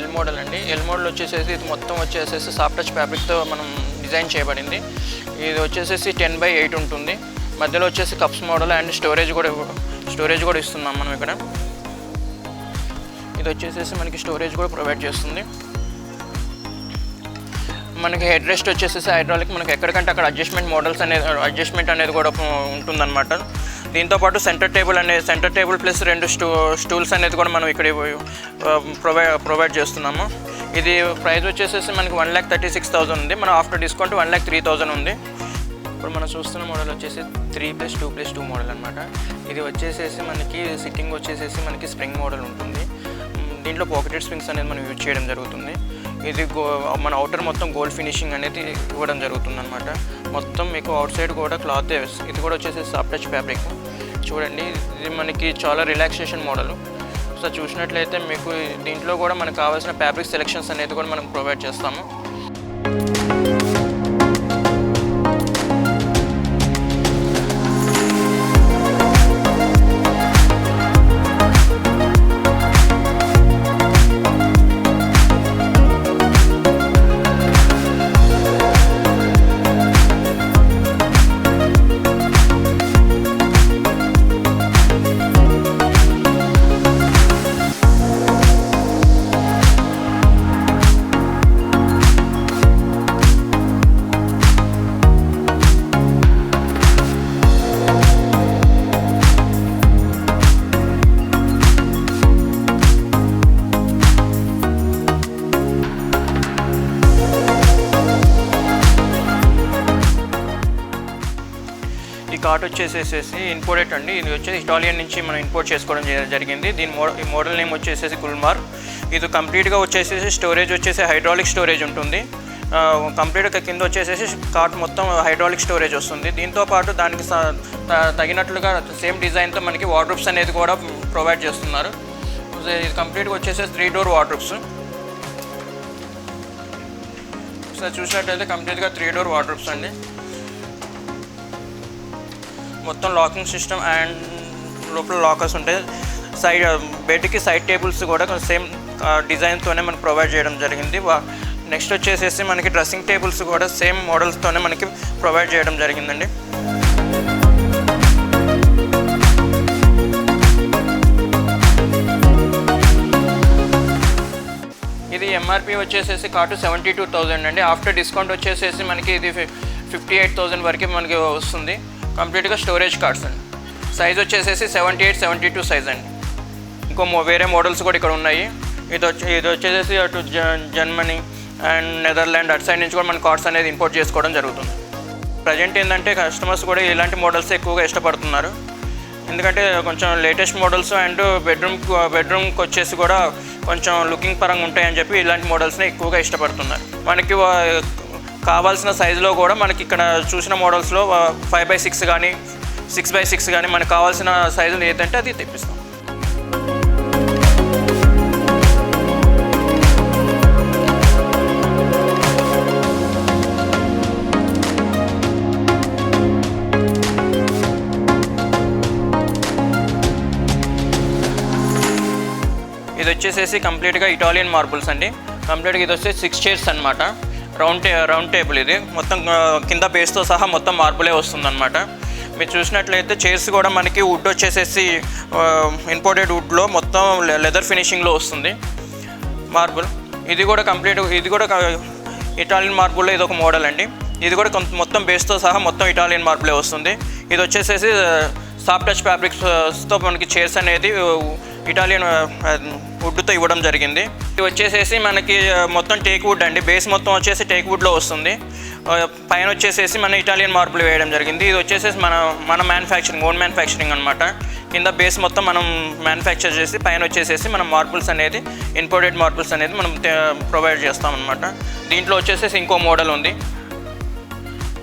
L model అండి. L model వచ్చేసేసి ఇది మొత్తం వచ్చేసేసి సాఫ్ట్ టచ్ ఫ్యాబ్రిక్తో మనం డిజైన్ చేయబడింది. ఇది వచ్చేసేసి 10/8 ఉంటుంది. మధ్యలో వచ్చేసి కప్స్ మోడల్ అండ్ స్టోరేజ్ కూడా ఇస్తున్నాం మనం ఇక్కడ. ఇది వచ్చేసేసి మనకి స్టోరేజ్ కూడా ప్రొవైడ్ చేస్తుంది. మనకి హెడ్ రెస్ట్ వచ్చేసేసి హైడ్రాలిక్, మనకి ఎక్కడికంటే అక్కడ అడ్జస్ట్మెంట్ అనేది కూడా ఉంటుందన్నమాట. దీంతోపాటు సెంటర్ టేబుల్ ప్లస్ 2 స్టూల్స్ అనేది కూడా మనం ఇక్కడ ప్రొవైడ్ చేస్తున్నాము. ఇది ప్రైస్ వచ్చేసేసి మనకి 1,36,000 ఉంది. మనం ఆఫ్టర్ డిస్కౌంట్ 1,03,000 ఉంది. ఇప్పుడు మనం చూస్తున్న మోడల్ వచ్చేసి 3+2+2 మోడల్ అనమాట. ఇది వచ్చేసేసి మనకి సిట్టింగ్ వచ్చేసేసి మనకి స్ప్రింగ్ మోడల్ ఉంటుంది. దీంట్లో పాకెటెడ్ స్ప్రింగ్స్ అనేది మనం యూజ్ చేయడం జరుగుతుంది. ఇది మన అవుటర్ మొత్తం గోల్డ్ ఫినిషింగ్ అనేది ఇవ్వడం జరుగుతుంది అనమాట. మొత్తం మీకు అవుట్ సైడ్ కూడా క్లాత్. ఇది కూడా వచ్చేసి సాఫ్ట్ టచ్ ఫ్యాబ్రిక్. చూడండి, ఇది మనకి చాలా రిలాక్సేషన్ మోడల్. సో చూసినట్లయితే మీకు దీంట్లో కూడా మనకు కావాల్సిన ఫ్యాబ్రిక్ సెలెక్షన్స్ అనేది కూడా మనం ప్రొవైడ్ చేస్తాము. ఈ కార్ట్ వచ్చేసేసి ఇంపోర్టెడ్ అండి. ఇది వచ్చేసి ఇటాలియన్ నుంచి మనం ఇంపోర్ట్ చేసుకోవడం జరిగింది. ఈ మోడల్ నేమ్ వచ్చేసేసి గుల్మార్. ఇది కంప్లీట్గా వచ్చేసేసి స్టోరేజ్ వచ్చేసి హైడ్రాలిక్ స్టోరేజ్ ఉంటుంది. కంప్లీట్గా కింద వచ్చేసేసి కార్ట్ మొత్తం హైడ్రాలిక్ స్టోరేజ్ వస్తుంది. దీంతోపాటు దానికి తగినట్లుగా సేమ్ డిజైన్తో మనకి వార్డ్రోబ్స్ అనేది కూడా ప్రొవైడ్ చేస్తున్నారు. ఇది కంప్లీట్గా వచ్చేసేసి 3 డోర్ వార్డ్రోబ్స్. సో చూసినట్లయితే కంప్లీట్గా 3 డోర్ వార్డ్రోబ్స్ అండి. మొత్తం లాకింగ్ సిస్టమ్ అండ్ లోపల లాకర్స్ ఉంటాయి. బెడ్కి సైడ్ టేబుల్స్ కూడా సేమ్ డిజైన్తోనే మనకు ప్రొవైడ్ చేయడం జరిగింది. నెక్స్ట్ వచ్చేసేసి మనకి డ్రెస్సింగ్ టేబుల్స్ కూడా సేమ్ మోడల్స్తోనే మనకి ప్రొవైడ్ చేయడం జరిగిందండి. ఇది ఎంఆర్పి వచ్చేసేసి కార్టు 72,000 అండి. ఆఫ్టర్ డిస్కౌంట్ వచ్చేసేసి మనకి ఇది 58,000 వరకు మనకి వస్తుంది. కంప్లీట్గా స్టోరేజ్ కార్డ్స్ అండి. సైజ్ వచ్చేసేసి 78-72 సైజ్ అండి. వేరే మోడల్స్ కూడా ఇక్కడ ఉన్నాయి. ఇది వచ్చేసేసి అటు జర్మనీ అండ్ నెదర్లాండ్ అటు సైడ్ నుంచి కూడా మన కార్డ్స్ అనేది ఇంపోర్ట్ చేసుకోవడం జరుగుతుంది. ప్రజెంట్ ఏంటంటే కస్టమర్స్ కూడా ఇలాంటి మోడల్స్ ఎక్కువగా ఇష్టపడుతున్నారు. ఎందుకంటే కొంచెం లేటెస్ట్ మోడల్స్ అండ్ బెడ్రూమ్కి వచ్చేసి కూడా కొంచెం లుకింగ్ పరంగా ఉంటాయని చెప్పి ఇలాంటి మోడల్స్ని ఎక్కువగా ఇష్టపడుతున్నారు. మనకి కావాల్సిన సైజులో కూడా మనకి ఇక్కడ చూసిన మోడల్స్లో 5/6 కానీ 6/6 కానీ మనకు కావాల్సిన సైజులు ఏదంటే అది తెప్పిస్తాం. ఇది వచ్చేసేసి కంప్లీట్గా ఇటాలియన్ మార్బుల్స్ అండి. కంప్లీట్గా ఇది వచ్చేసి 6 చైర్స్ అనమాట. Round table. ఇది మొత్తం కింద బేస్తో సహా మొత్తం మార్బులే వస్తుందన్నమాట. మీరు చూసినట్లయితే చైర్స్ కూడా మనకి వుడ్ వచ్చేసేసి ఇంపోర్టెడ్ వుడ్లో మొత్తం లెదర్ ఫినిషింగ్లో వస్తుంది మార్బుల్. ఇది కూడా ఇటాలియన్ మార్బుల్లో ఇది ఒక మోడల్ అండి. ఇది కూడా మొత్తం బేస్తో సహా మొత్తం ఇటాలియన్ మార్బులే వస్తుంది. ఇది వచ్చేసేసి సాఫ్ట్ టచ్ ఫ్యాబ్రిక్స్తో మనకి చైర్స్ అనేది ఇటాలియన్ వుడ్తో ఇవ్వడం జరిగింది. ఇది వచ్చేసేసి మనకి మొత్తం టేక్ వుడ్ అండి. బేస్ మొత్తం వచ్చేసి టేక్ వుడ్లో వస్తుంది. పైన వచ్చేసేసి మన ఇటాలియన్ మార్బుల్ వేయడం జరిగింది. ఇది వచ్చేసేసి మన ఓన్ మ్యానుఫ్యాక్చరింగ్ అనమాట. కింద బేస్ మొత్తం మనం మ్యానుఫ్యాక్చర్ చేసి పైన వచ్చేసేసి మనం మార్బుల్స్ అనేది ఇంపోర్టెడ్ మార్బుల్స్ అనేది మనం ప్రొవైడ్ చేస్తామన్నమాట. దీంట్లో వచ్చేసేసి ఇంకో మోడల్ ఉంది.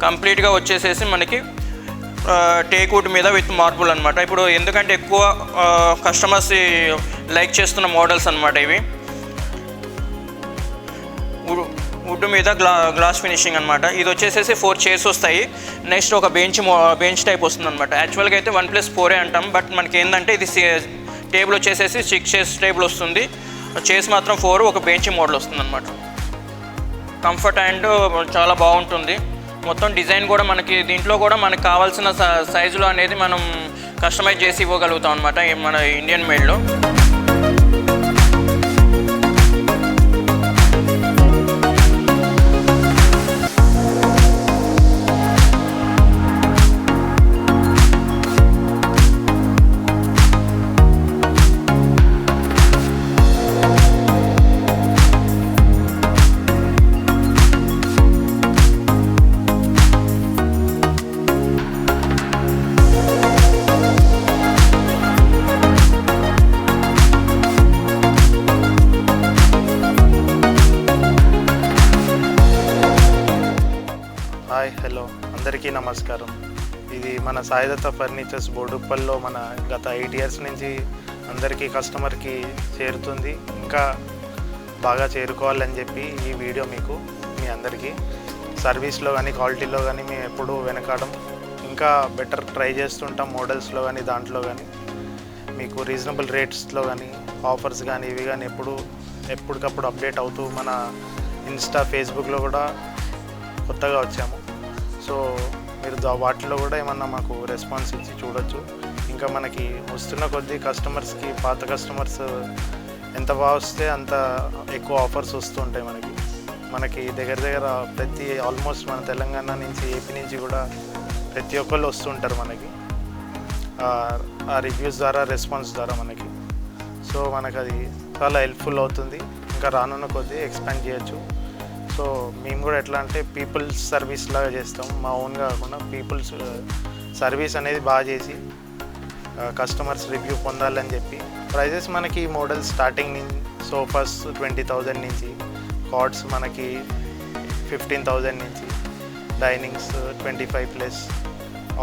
కంప్లీట్గా వచ్చేసేసి మనకి టేక్ వుడ్ మీద విత్ మార్బుల్ అనమాట. ఇప్పుడు ఎందుకంటే ఎక్కువ కస్టమర్స్ లైక్ చేస్తున్న మోడల్స్ అనమాట ఇవి. వుడ్ మీద గ్లాస్ ఫినిషింగ్ అనమాట. ఇది వచ్చేసేసి 4 చైర్స్ వస్తాయి. నెక్స్ట్ ఒక బెంచ్ టైప్ వస్తుంది అనమాట. యాక్చువల్గా అయితే 1+4 అంటాం. బట్ మనకి ఏంటంటే ఇది టేబుల్ వచ్చేసేసి 6 చైర్స్ టేబుల్ వస్తుంది. చేసి మాత్రం 4, ఒక బెంచ్ మోడల్ వస్తుందన్నమాట. కంఫర్ట్ అండ్ చాలా బాగుంటుంది. మొత్తం డిజైన్ కూడా మనకి దీంట్లో కూడా మనకు కావాల్సిన సైజులో అనేది మనం కస్టమైజ్ చేసి ఇవ్వగలుగుతాం అనమాట మన ఇండియన్ మేడ్లో. హాయ్, హలో, అందరికీ నమస్కారం. ఇది మన సాయిదత్త ఫర్నిచర్స్ బోడుప్పల్లో మన గత 8 years నుంచి అందరికీ కస్టమర్కి చేరుతుంది. ఇంకా బాగా చేరుకోవాలని చెప్పి ఈ వీడియో మీకు మీ అందరికీ సర్వీస్లో కానీ క్వాలిటీలో కానీ మేము ఎప్పుడూ వెనకాడం, ఇంకా బెటర్ ట్రై చేస్తుంటాం. మోడల్స్లో కానీ దాంట్లో కానీ మీకు రీజనబుల్ రేట్స్లో కానీ ఆఫర్స్ కానీ ఇవి కానీ ఎప్పటికప్పుడు అప్డేట్ అవుతూ మన ఇన్స్టా ఫేస్బుక్లో కూడా కొత్తగా వచ్చాము. సో మీరు వాటిలో కూడా ఏమన్నా మాకు రెస్పాన్స్ ఇచ్చి చూడొచ్చు. ఇంకా మనకి వస్తున్న కొద్దీ కస్టమర్స్కి, పాత కస్టమర్స్ ఎంత బాగా వస్తే అంత ఎక్కువ ఆఫర్స్ వస్తూ ఉంటాయి. మనకి దగ్గర ప్రతి ఆల్మోస్ట్ మన తెలంగాణ నుంచి, ఏపీ నుంచి కూడా ప్రతి ఒక్కళ్ళు వస్తుంటారు మనకి ఆ రివ్యూస్ ద్వారా, రెస్పాన్స్ ద్వారా మనకి. సో మనకు అది చాలా హెల్ప్ఫుల్ అవుతుంది. ఇంకా రానున్న కొద్దీ ఎక్స్పాండ్ చేయొచ్చు. సో మేము కూడా ఎట్లా అంటే పీపుల్స్ సర్వీస్ లాగా చేస్తాం, మా ఓన్గా కాకుండా పీపుల్స్ సర్వీస్ అనేది బాగా చేసి కస్టమర్స్ రివ్యూ పొందాలని చెప్పి. ప్రైజెస్ మనకి మోడల్స్ స్టార్టింగ్ నుంచి సోఫాస్ 20,000 నుంచి, కాట్స్ మనకి 15,000 నుంచి, డైనింగ్స్ 25+,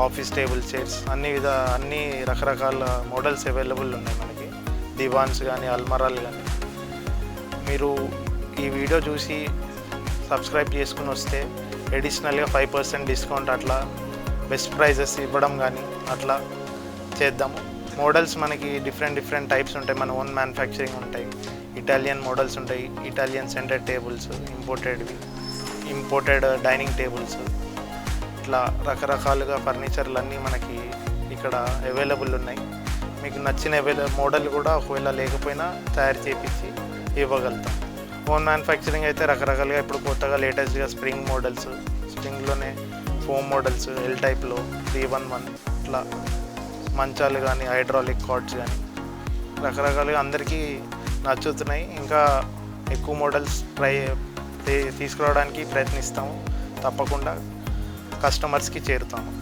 ఆఫీస్ టేబుల్ చైర్స్ అన్ని రకరకాల మోడల్స్ అవైలబుల్ ఉన్నాయి మనకి. దివాన్స్ కానీ, అల్మరాలు కానీ. మీరు ఈ వీడియో చూసి సబ్స్క్రైబ్ చేసుకుని వస్తే అడిషనల్గా 5% డిస్కౌంట్ అట్లా బెస్ట్ ప్రైజెస్ ఇవ్వడం కానీ అట్లా చేద్దాము. మోడల్స్ మనకి డిఫరెంట్ టైప్స్ ఉంటాయి. మన ఓన్ మ్యానుఫ్యాక్చరింగ్ ఉంటాయి. ఇటాలియన్ మోడల్స్ ఉంటాయి, Italian centre tables, imported dining tables, ఇట్లా రకరకాలుగా ఫర్నిచర్లు అన్నీ మనకి ఇక్కడ అవైలబుల్ ఉన్నాయి. మీకు నచ్చిన మోడల్ కూడా ఒకవేళ లేకపోయినా తయారు చేయించి ఇవ్వగలుగుతాం. ఓన్ మ్యానుఫ్యాక్చరింగ్ అయితే రకరకాలుగా ఇప్పుడు కొత్తగా లేటెస్ట్గా స్ప్రింగ్ మోడల్స్, స్ప్రింగ్లోనే ఫోమ్ మోడల్స్, ఎల్ టైప్లో 311 ఇట్లా మంచాలు కానీ, హైడ్రాలిక్ కార్డ్స్ కానీ రకరకాలుగా అందరికీ నచ్చుతున్నాయి. ఇంకా ఎక్కువ మోడల్స్ తీసుకురావడానికి ప్రయత్నిస్తాము. తప్పకుండా కస్టమర్స్కి చేరుతాము.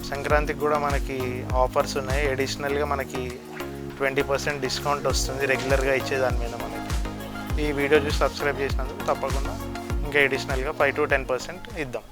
సంక్రాంతికి కూడా మనకి ఆఫర్స్ ఉన్నాయి. అడిషనల్గా మనకి 20% డిస్కౌంట్ వస్తుంది రెగ్యులర్గా ఇచ్చేదాని మీద. మనకి ఈ వీడియో చూసి సబ్స్క్రైబ్ చేసినందుకు తప్పకుండా ఇంకా అడిషనల్గా 5 to 10% ఇద్దాం.